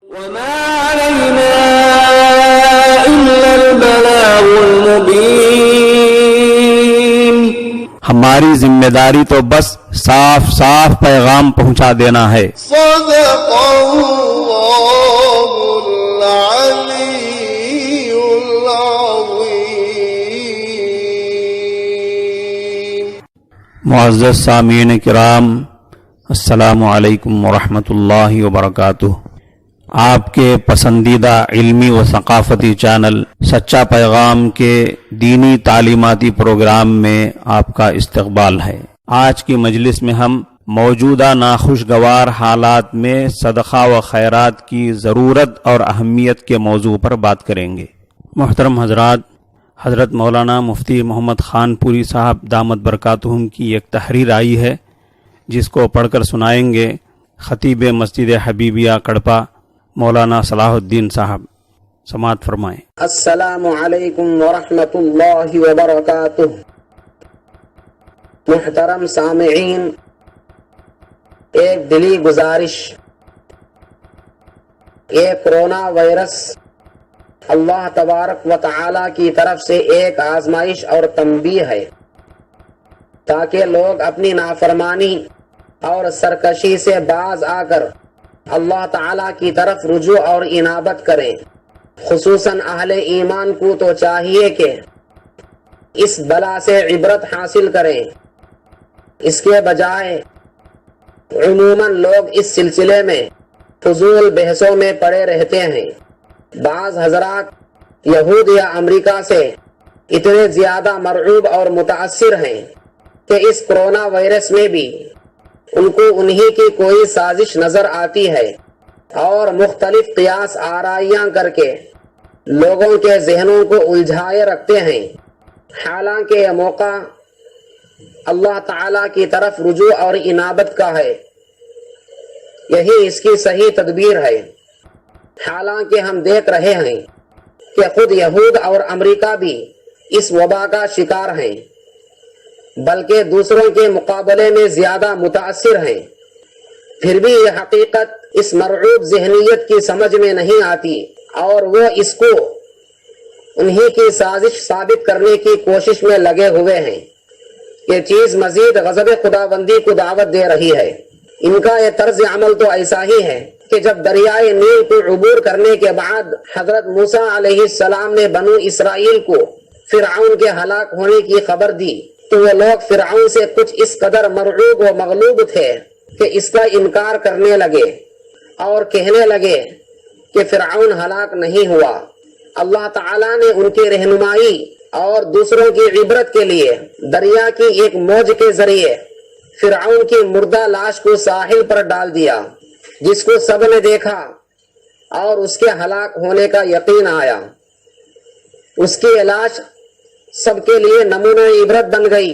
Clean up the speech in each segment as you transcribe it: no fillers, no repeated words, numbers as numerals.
وما علينا إلا البلاغ المبين. ہماری ذمہ داری تو بس صاف صاف پیغام پہنچا دینا ہے. صدق اللہ العلی العظیم. معزز سامعین کرام، السلام علیکم ورحمۃ اللہ وبرکاتہ. آپ کے پسندیدہ علمی و ثقافتی چینل سچا پیغام کے دینی تعلیماتی پروگرام میں آپ کا استقبال ہے. آج کی مجلس میں ہم موجودہ ناخوشگوار حالات میں صدقہ و خیرات کی ضرورت اور اہمیت کے موضوع پر بات کریں گے. محترم حضرات، حضرت مولانا مفتی محمد خان پوری صاحب دامت برکاتہم کی ایک تحریر آئی ہے جس کو پڑھ کر سنائیں گے خطیب مسجد حبیبیہ کڑپا مولانا صلاح الدین صاحب. سماعت فرمائیں. السلام علیکم ورحمۃ اللہ وبرکاتہ. محترم سامعین، ایک دلی گزارش، یہ کرونا وائرس اللہ تبارک و تعالی کی طرف سے ایک آزمائش اور تنبیہ ہے تاکہ لوگ اپنی نافرمانی اور سرکشی سے باز آ کر اللہ تعالیٰ کی طرف رجوع اور انابت کریں. خصوصاً اہل ایمان کو تو چاہیے کہ اس بلا سے عبرت حاصل کریں. اس کے بجائے عموماً لوگ اس سلسلے میں فضول بحثوں میں پڑے رہتے ہیں. بعض حضرات یہود یا امریکہ سے اتنے زیادہ مرعوب اور متاثر ہیں کہ اس کرونا وائرس میں بھی ان کو انہی کی کوئی سازش نظر آتی ہے اور مختلف قیاس آرائیاں کر کے لوگوں کے ذہنوں کو الجھائے رکھتے ہیں. حالانکہ یہ موقع اللہ تعالی کی طرف رجوع اور انابت کا ہے. یہی اس کی صحیح تدبیر ہے. حالانکہ ہم دیکھ رہے ہیں کہ خود یہود اور امریکہ بھی اس وبا کا شکار ہیں، بلکہ دوسروں کے مقابلے میں زیادہ متاثر ہیں. پھر بھی یہ حقیقت اس مرعوب ذہنیت کی سمجھ میں نہیں آتی اور وہ اس کو انہی کی سازش ثابت کرنے کی کوشش میں لگے ہوئے ہیں. یہ چیز مزید غضب خداوندی کو دعوت دے رہی ہے. ان کا یہ طرز عمل تو ایسا ہی ہے کہ جب دریائے نیل کو عبور کرنے کے بعد حضرت موسیٰ علیہ السلام نے بنو اسرائیل کو فرعون کے ہلاک ہونے کی خبر دی تو وہ لوگ فرعون سے کچھ اس قدر مرعوب و مغلوب تھے کہ اس کا انکار کرنے لگے اور کہنے لگے کہ فرعون ہلاک نہیں ہوا. اللہ تعالیٰ نے ان کی رہنمائی اور دوسروں کی عبرت کے لیے دریا کی ایک موج کے ذریعے فرعون کی مردہ لاش کو ساحل پر ڈال دیا، جس کو سب نے دیکھا اور اس کے ہلاک ہونے کا یقین آیا. اس کی لاش سب کے لیے نمونہ عبرت بن گئی.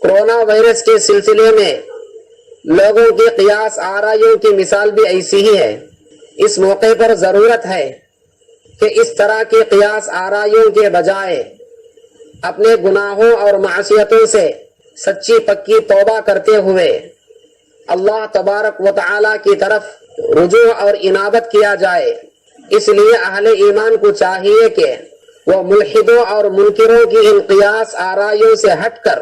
کرونا وائرس کے سلسلے میں لوگوں کی قیاس آرائیوں کی مثال بھی ایسی ہی ہے. اس موقع پر ضرورت ہے کہ اس طرح کی قیاس آرائیوں کے بجائے اپنے گناہوں اور معصیتوں سے سچی پکی توبہ کرتے ہوئے اللہ تبارک و تعالی کی طرف رجوع اور انابت کیا جائے. اس لیے اہل ایمان کو چاہیے کہ وہ ملحدوں اور منکروں کی ان قیاس آرائیوں سے ہٹ کر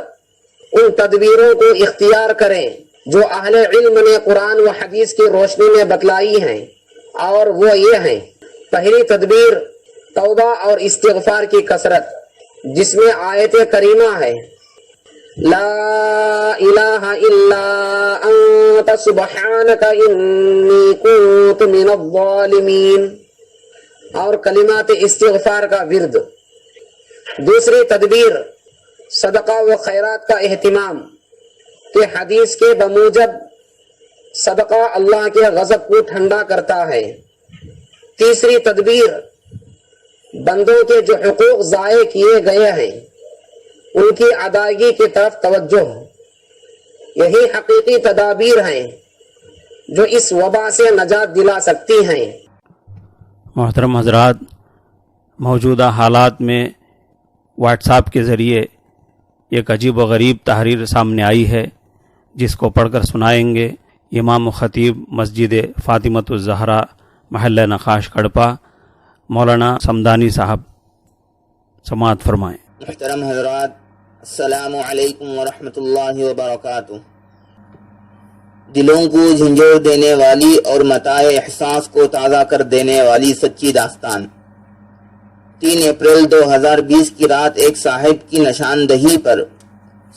ان تدبیروں کو اختیار کریں جو اہل علم نے قرآن و حدیث کی روشنی میں بتلائی ہیں، اور وہ یہ ہیں: پہلی تدبیر توبہ اور استغفار کی کثرت، جس میں آیت کریمہ ہے لا الہ الا انت سبحانک انی کنت من الظالمین، اور کلمات استغفار کا ورد. دوسری تدبیر صدقہ و خیرات کا اہتمام کہ حدیث کے بموجب صدقہ اللہ کے غضب کو ٹھنڈا کرتا ہے. تیسری تدبیر بندوں کے جو حقوق ضائع کیے گئے ہیں ان کی ادائیگی کی طرف توجہ. یہی حقیقی تدابیر ہیں جو اس وبا سے نجات دلا سکتی ہیں. محترم حضرات، موجودہ حالات میں واٹس ایپ کے ذریعے ایک عجیب و غریب تحریر سامنے آئی ہے جس کو پڑھ کر سنائیں گے امام و خطیب مسجد فاطمۃ الزہرا محلہ نخاش کڑپا، مولانا سمدانی صاحب سماعت فرمائیں۔ محترم حضرات، السلام علیکم ورحمۃ اللہ وبرکاتہ۔ دلوں کو جھنجھوڑ دینے والی اور متاع احساس کو تازہ کر دینے والی سچی داستان۔ 3 اپریل 2020 کی رات ایک صاحب کی نشاندہی پر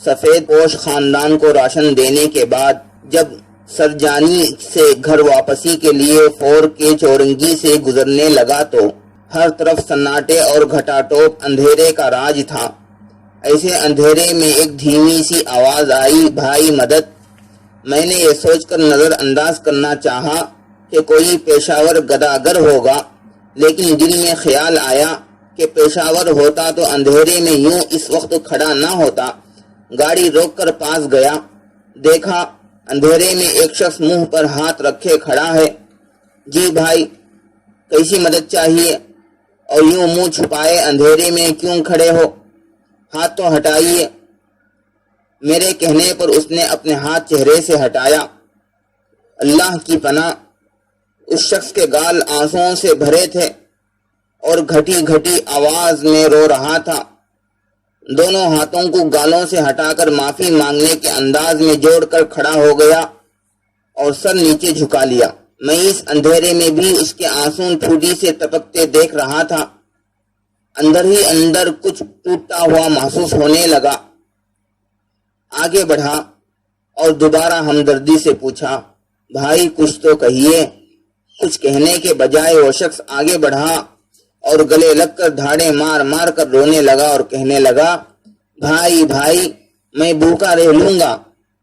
سفید پوش خاندان کو راشن دینے کے بعد جب سرجانی سے گھر واپسی کے لیے فور کے چورنگی سے گزرنے لگا تو ہر طرف سناٹے اور گھٹا ٹوپ اندھیرے کا راج تھا۔ ایسے اندھیرے میں ایک دھیمی سی آواز آئی، بھائی مدد۔ میں نے یہ سوچ کر نظر انداز کرنا چاہا کہ کوئی پشاور گداگر ہوگا، لیکن دل میں خیال آیا کہ پشاور ہوتا تو اندھیرے میں یوں اس وقت کھڑا نہ ہوتا۔ گاڑی روک کر پاس گیا، دیکھا اندھیرے میں ایک شخص منہ پر ہاتھ رکھے کھڑا ہے۔ جی بھائی، کیسی مدد چاہیے؟ اور یوں منہ چھپائے اندھیرے میں کیوں کھڑے ہو؟ ہاتھ تو ہٹائیے۔ میرے کہنے پر اس نے اپنے ہاتھ چہرے سے ہٹایا۔ اللہ کی پناہ، اس شخص کے گال آنسوؤں سے بھرے تھے اور گھٹی گھٹی آواز میں رو رہا تھا۔ دونوں ہاتھوں کو گالوں سے ہٹا کر معافی مانگنے کے انداز میں جوڑ کر کھڑا ہو گیا اور سر نیچے جھکا لیا۔ میں اس اندھیرے میں بھی اس کے آنسو ٹھوڈی سے ٹپکتے دیکھ رہا تھا۔ اندر ہی اندر کچھ ٹوٹتا ہوا محسوس ہونے لگا۔ آگے بڑھا اور دوبارہ ہمدردی سے پوچھا، بھائی کچھ تو کہیے۔ کچھ کہنے کے بجائے وہ شخص آگے بڑھا اور گلے لگ کر دھاڑے مار مار کر رونے لگا اور کہنے لگا، بھائی میں بھوکا رہ لوں گا،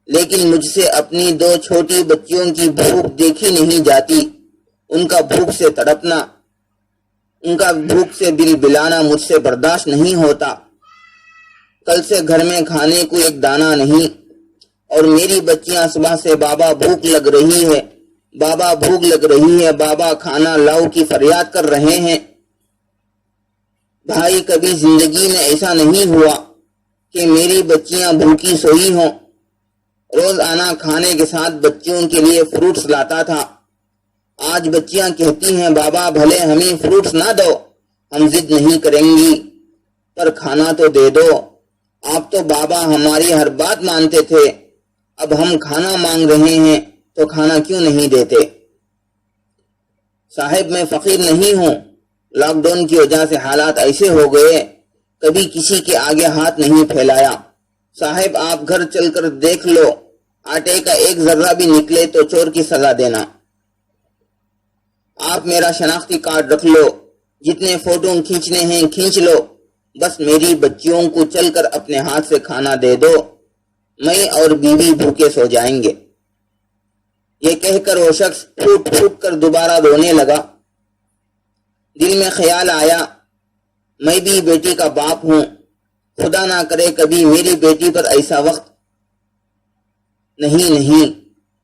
لیکن مجھ سے اپنی 2 چھوٹی بچیوں کی بھوک دیکھی نہیں جاتی۔ ان کا بھوک سے تڑپنا، ان کا بھوک سے بل بلانا مجھ سے برداشت نہیں ہوتا۔ کل سے گھر میں کھانے کو ایک دانہ نہیں، اور میری بچیاں صبح سے بابا بھوک لگ رہی ہے، بابا بھوک لگ رہی ہے، بابا کھانا لاؤ کی فریاد کر رہے ہیں۔ بھائی کبھی زندگی میں ایسا نہیں ہوا کہ میری بچیاں بھوکی سوئی ہوں۔ روز آنا کھانے کے ساتھ بچیوں کے لیے فروٹس لاتا تھا۔ آج بچیاں کہتی ہیں، بابا بھلے ہمیں فروٹس نہ دو، ہم ضد نہیں کریں گی، پر کھانا تو دے دو۔ آپ تو بابا ہماری ہر بات مانتے تھے، اب ہم کھانا مانگ رہے ہیں تو کھانا کیوں نہیں دیتے؟ صاحب میں فقیر نہیں ہوں، لاک ڈاؤن کی وجہ سے حالات ایسے ہو گئے، کبھی کسی کے آگے ہاتھ نہیں پھیلایا۔ صاحب آپ گھر چل کر دیکھ لو، آٹے کا ایک ذرہ بھی نکلے تو چور کی سزا دینا۔ آپ میرا شناختی کارڈ رکھ لو، جتنے فوٹو کھینچنے ہیں کھینچ لو، بس میری بچیوں کو چل کر اپنے ہاتھ سے کھانا دے دو، میں اور بیوی بھوکے سو جائیں گے۔ یہ کہہ کر وہ شخص پھوٹ پھوٹ کر دوبارہ رونے لگا۔ دل میں خیال آیا، میں بھی بیٹی کا باپ ہوں، خدا نہ کرے کبھی میری بیٹی پر ایسا وقت۔ نہیں،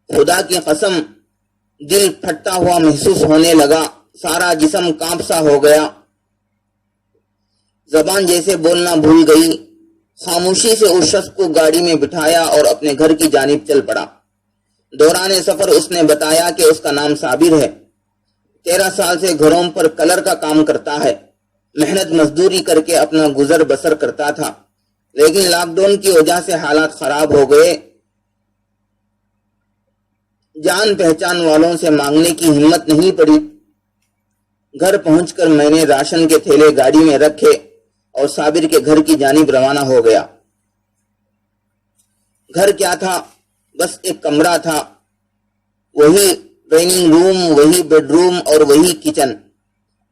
خدا کی قسم، دل پھٹتا ہوا محسوس ہونے لگا، سارا جسم کانپ سا ہو گیا، زبان جیسے بولنا بھول گئی۔ خاموشی سے اس شخص کو گاڑی میں بٹھایا اور اپنے گھر کی جانب چل پڑا۔ دوران سفر اس نے بتایا کہ اس کا نام صابر ہے، 13 سال سے گھروں پر کلر کا کام کرتا ہے، محنت مزدوری کر کے اپنا گزر بسر کرتا تھا، لیکن لاک ڈاؤن کی وجہ سے حالات خراب ہو گئے۔ جان پہچان والوں سے مانگنے کی ہمت نہیں پڑی۔ گھر پہنچ کر میں نے راشن کے تھیلے گاڑی میں رکھے اور صابر کے گھر کی جانب روانہ ہو گیا۔ گھر کیا تھا؟ بس ایک کمرہ تھا، وہی ڈائننگ روم، وہی بیڈ روم اور وہی کچن۔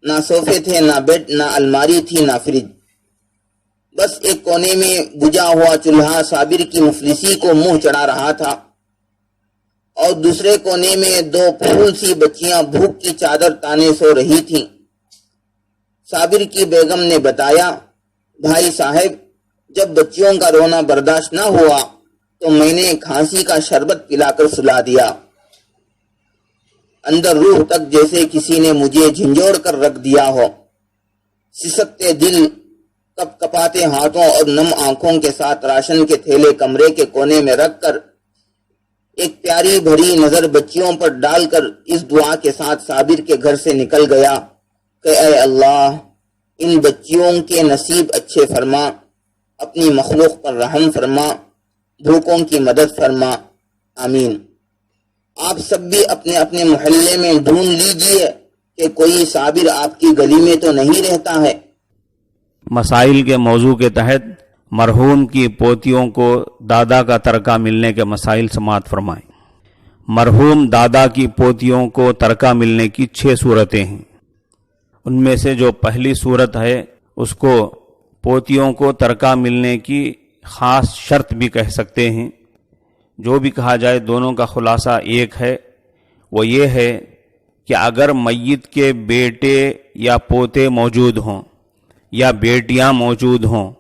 نہ صوفے تھے، نہ بیڈ، نہ الماری تھی، نہ فریج۔ بس ایک کونے میں بجھا ہوا چولہا صابر کی مفلسی کو منہ چڑھا رہا تھا، اور دوسرے کونے میں 2 پھول سی بچیاں بھوک کی چادر تانے سو رہی تھیں۔ صابر کی بیگم نے بتایا، بھائی صاحب، جب بچیوں کا رونا برداشت نہ ہوا تو میں نے کھانسی کا شربت پلا کر سلا دیا۔ اندر روح تک جیسے کسی نے مجھے جھنجھوڑ کر رکھ دیا ہو۔ سسکتے دل، کپ کپاتے ہاتھوں اور نم آنکھوں کے ساتھ راشن کے تھیلے کمرے کے کونے میں رکھ کر ایک پیاری بھری نظر بچیوں پر ڈال کر اس دعا کے ساتھ صابر کے گھر سے نکل گیا کہ اے اللہ ان بچیوں کے نصیب اچھے فرما، اپنی مخلوق پر رحم فرما، بھوکوں کی مدد فرما، آمین۔ آپ سب بھی اپنے اپنے محلے میں ڈھونڈ لیجئے کہ کوئی صابر آپ کی گلی میں تو نہیں رہتا ہے۔ مسائل کے موضوع کے تحت مرحوم کی پوتیوں کو دادا کا ترکہ ملنے کے مسائل سماعت فرمائیں۔ مرحوم دادا کی پوتیوں کو ترکہ ملنے کی 6 صورتیں ہیں۔ ان میں سے جو پہلی صورت ہے اس کو پوتیوں کو ترکہ ملنے کی خاص شرط بھی کہہ سکتے ہیں۔ جو بھی کہا جائے دونوں کا خلاصہ ایک ہے، وہ یہ ہے کہ اگر میت کے بیٹے یا پوتے موجود ہوں یا بیٹیاں موجود ہوں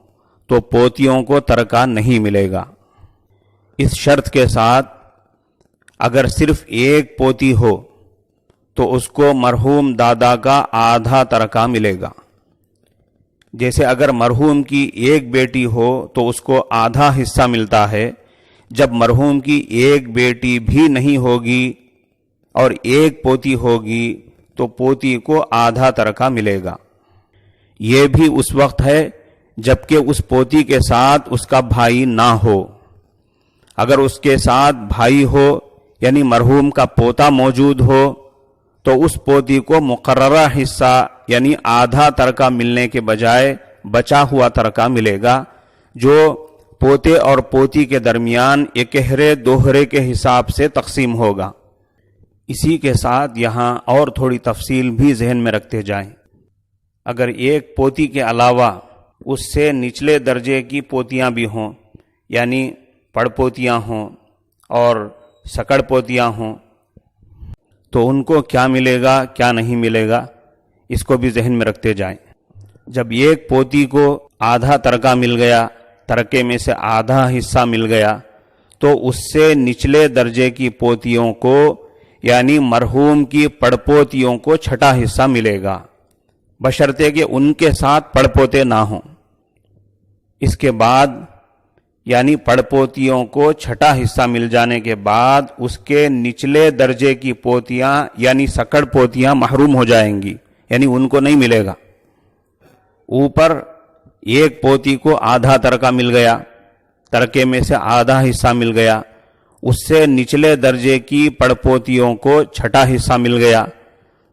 تو پوتیوں کو ترکہ نہیں ملے گا۔ اس شرط کے ساتھ اگر صرف ایک پوتی ہو تو اس کو مرحوم دادا کا آدھا ترکہ ملے گا۔ جیسے اگر مرحوم کی ایک بیٹی ہو تو اس کو آدھا حصہ ملتا ہے، جب مرحوم کی ایک بیٹی بھی نہیں ہوگی اور ایک پوتی ہوگی تو پوتی کو آدھا ترکہ ملے گا۔ یہ بھی اس وقت ہے جبکہ اس پوتی کے ساتھ اس کا بھائی نہ ہو۔ اگر اس کے ساتھ بھائی ہو یعنی مرحوم کا پوتا موجود ہو تو اس پوتی کو مقررہ حصہ یعنی آدھا ترکہ ملنے کے بجائے بچا ہوا ترکہ ملے گا، جو پوتے اور پوتی کے درمیان اکہرے دوہرے کے حساب سے تقسیم ہوگا۔ اسی کے ساتھ یہاں اور تھوڑی تفصیل بھی ذہن میں رکھتے جائیں۔ اگر ایک پوتی کے علاوہ اس سے نچلے درجے کی پوتیاں بھی ہوں، یعنی پڑ پوتیاں ہوں اور سکڑ پوتیاں ہوں، تو ان کو کیا ملے گا کیا نہیں ملے گا اس کو بھی ذہن میں رکھتے جائیں۔ جب ایک پوتی کو آدھا ترکہ مل گیا، ترکے میں سے آدھا حصہ مل گیا، تو اس سے نچلے درجے کی پوتیوں کو یعنی مرحوم کی پڑپوتیوں کو چھٹا حصہ ملے گا، بشرطے کہ ان کے ساتھ پڑپوتے نہ ہوں۔ اس کے بعد یعنی پڑپوتیوں کو چھٹا حصہ مل جانے کے بعد اس کے نچلے درجے کی پوتیاں یعنی سکڑ پوتیاں محروم ہو جائیں گی، یعنی ان کو نہیں ملے گا۔ اوپر ایک پوتی کو آدھا ترکہ مل گیا، ترکے میں سے آدھا حصہ مل گیا، اس سے نچلے درجے کی پڑپوتیوں کو چھٹا حصہ مل گیا،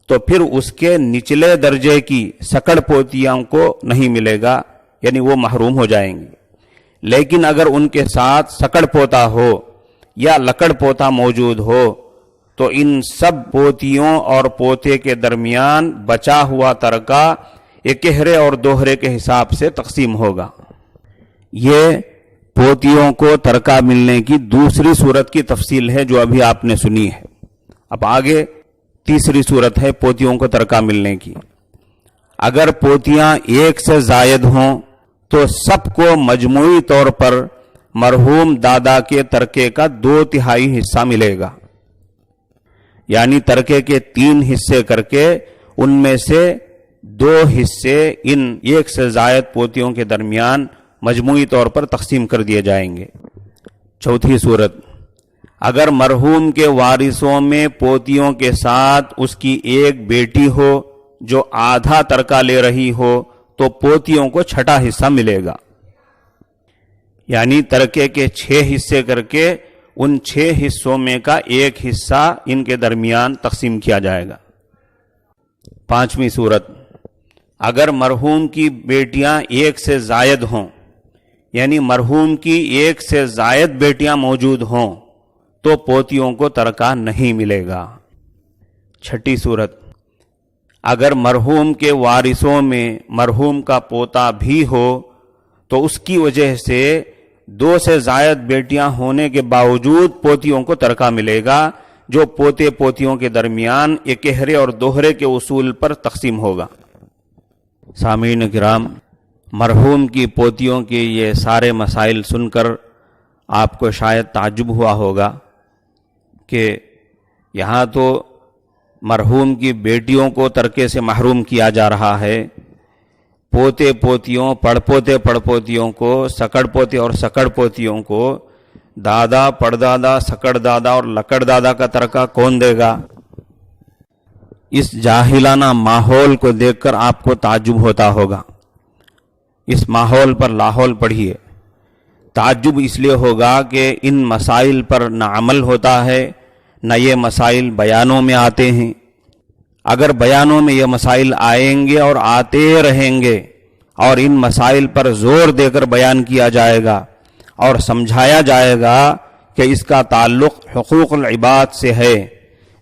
تو پھر اس کے نچلے درجے کی سکڑ پوتیاں کو نہیں ملے گا، یعنی وہ محروم ہو جائیں گی۔ لیکن اگر ان کے ساتھ سکڑ پوتا ہو یا لکڑ پوتا موجود ہو تو ان سب پوتیوں اور پوتے کے درمیان بچا ہوا ترکہ اکہرے اور دوہرے کے حساب سے تقسیم ہوگا۔ یہ پوتیوں کو ترکہ ملنے کی دوسری صورت کی تفصیل ہے جو ابھی آپ نے سنی ہے۔ اب آگے تیسری صورت ہے پوتیوں کو ترکہ ملنے کی۔ اگر پوتیاں ایک سے زائد ہوں تو سب کو مجموعی طور پر مرحوم دادا کے ترکے کا 2/3 حصہ ملے گا، یعنی ترکے کے 3 حصے کر کے ان میں سے 2 حصے ان ایک سے زائد پوتیوں کے درمیان مجموعی طور پر تقسیم کر دیے جائیں گے۔ چوتھی صورت، اگر مرحوم کے وارثوں میں پوتیوں کے ساتھ اس کی ایک بیٹی ہو جو آدھا ترکہ لے رہی ہو تو پوتیوں کو چھٹا حصہ ملے گا، یعنی ترکے کے 6 حصے کر کے ان 6 حصوں میں کا 1 حصہ ان کے درمیان تقسیم کیا جائے گا۔ پانچویں صورت، اگر مرحوم کی بیٹیاں ایک سے زائد ہوں، یعنی مرحوم کی 1 سے زائد بیٹیاں موجود ہوں تو پوتیوں کو ترکہ نہیں ملے گا۔ چھٹی صورت، اگر مرحوم کے وارثوں میں مرحوم کا پوتا بھی ہو تو اس کی وجہ سے 2 سے زائد بیٹیاں ہونے کے باوجود پوتیوں کو ترکہ ملے گا، جو پوتے پوتیوں کے درمیان اکہرے اور دوہرے کے اصول پر تقسیم ہوگا۔ سامعین کرام، مرحوم کی پوتیوں کے یہ سارے مسائل سن کر آپ کو شاید تعجب ہوا ہوگا کہ یہاں تو مرحوم کی بیٹیوں کو ترکے سے محروم کیا جا رہا ہے، پوتے پوتیوں پڑپوتے پڑپوتیوں کو، سکڑ پوتے اور سکڑ پوتیوں کو دادا پردادا سکڑ دادا اور لکڑ دادا کا ترکہ کون دے گا؟ اس جاہلانہ ماحول کو دیکھ کر آپ کو تعجب ہوتا ہوگا. اس ماحول پر لاحول پڑھیے. تعجب اس لیے ہوگا کہ ان مسائل پر نہ عمل ہوتا ہے، نہ یہ مسائل بیانوں میں آتے ہیں. اگر بیانوں میں یہ مسائل آئیں گے اور آتے رہیں گے اور ان مسائل پر زور دے کر بیان کیا جائے گا اور سمجھایا جائے گا کہ اس کا تعلق حقوق العباد سے ہے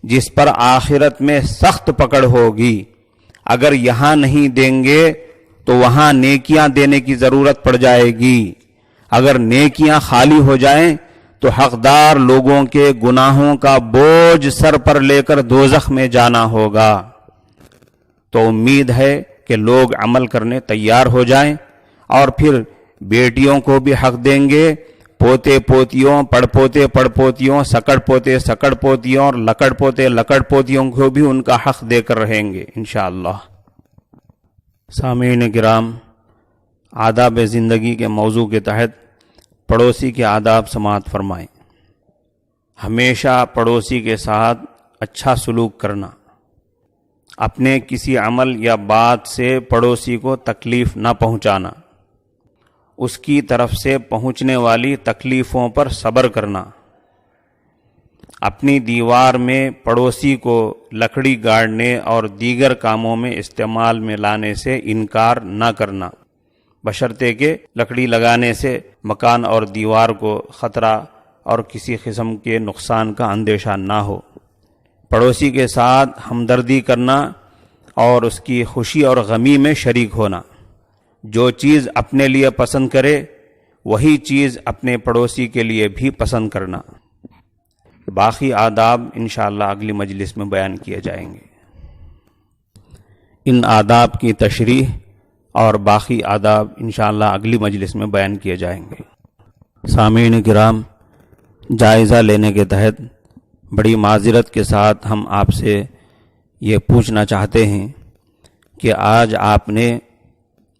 جس پر آخرت میں سخت پکڑ ہوگی، اگر یہاں نہیں دیں گے تو وہاں نیکیاں دینے کی ضرورت پڑ جائے گی. اگر نیکیاں خالی ہو جائیں تو حقدار لوگوں کے گناہوں کا بوجھ سر پر لے کر دوزخ میں جانا ہوگا. تو امید ہے کہ لوگ عمل کرنے تیار ہو جائیں اور پھر بیٹیوں کو بھی حق دیں گے، پوتے پوتیوں، پڑ پوتے پڑ پوتیوں، سکڑ پوتے سکڑ پوتیوں اور لکڑ پوتے لکڑ پوتیوں کو بھی ان کا حق دے کر رہیں گے انشاءاللہ. سامعین کرام، آداب زندگی کے موضوع کے تحت پڑوسی کے آداب سماعت فرمائیں. ہمیشہ پڑوسی کے ساتھ اچھا سلوک کرنا، اپنے کسی عمل یا بات سے پڑوسی کو تکلیف نہ پہنچانا، اس کی طرف سے پہنچنے والی تکلیفوں پر صبر کرنا، اپنی دیوار میں پڑوسی کو لکڑی گاڑنے اور دیگر کاموں میں استعمال میں لانے سے انکار نہ کرنا، بشرطے کہ لکڑی لگانے سے مکان اور دیوار کو خطرہ اور کسی قسم کے نقصان کا اندیشہ نہ ہو. پڑوسی کے ساتھ ہمدردی کرنا اور اس کی خوشی اور غمی میں شریک ہونا. جو چیز اپنے لیے پسند کرے وہی چیز اپنے پڑوسی کے لیے بھی پسند کرنا. باقی آداب انشاءاللہ اگلی مجلس میں بیان کیے جائیں گے. ان آداب کی تشریح اور باقی آداب انشاءاللہ اگلی مجلس میں بیان کیے جائیں گے. سامعین کرام، جائزہ لینے کے تحت بڑی معذرت کے ساتھ ہم آپ سے یہ پوچھنا چاہتے ہیں کہ آج آپ نے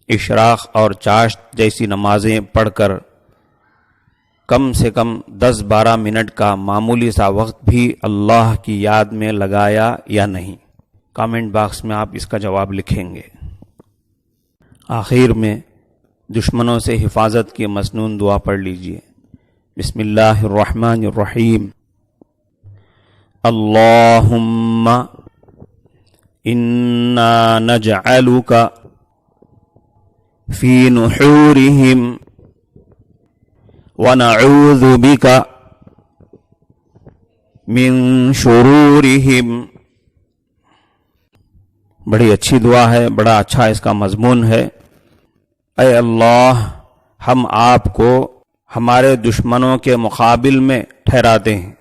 اشراق اور چاشت جیسی نمازیں پڑھ کر کم سے کم 10-12 منٹ کا معمولی سا وقت بھی اللہ کی یاد میں لگایا یا نہیں؟ کامنٹ باکس میں آپ اس کا جواب لکھیں گے. آخر میں دشمنوں سے حفاظت کی مسنون دعا پڑھ لیجئے. بسم اللہ الرحمن الرحیم. اللہم انا نجعلک فی نحورہم ونعوذ بک من شرورہم. بڑی اچھی دعا ہے، بڑا اچھا اس کا مضمون ہے. اے اللہ، ہم آپ کو ہمارے دشمنوں کے مقابل میں ٹھہراتے ہیں،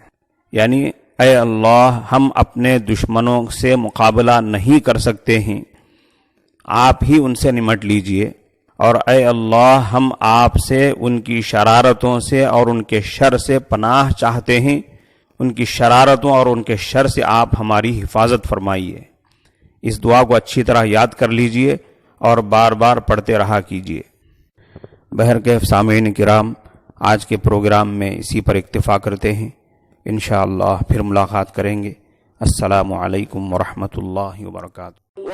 یعنی اے اللہ ہم اپنے دشمنوں سے مقابلہ نہیں کر سکتے ہیں، آپ ہی ان سے نمٹ لیجئے. اور اے اللہ ہم آپ سے ان کی شرارتوں سے اور ان کے شر سے پناہ چاہتے ہیں. ان کی شرارتوں اور ان کے شر سے آپ ہماری حفاظت فرمائیے. اس دعا کو اچھی طرح یاد کر لیجئے اور بار بار پڑھتے رہا کیجئے. بہرکیف سامعین کرام، آج کے پروگرام میں اسی پر اکتفا کرتے ہیں. انشاءاللہ پھر ملاقات کریں گے. السلام علیکم ورحمۃ اللہ وبرکاتہ.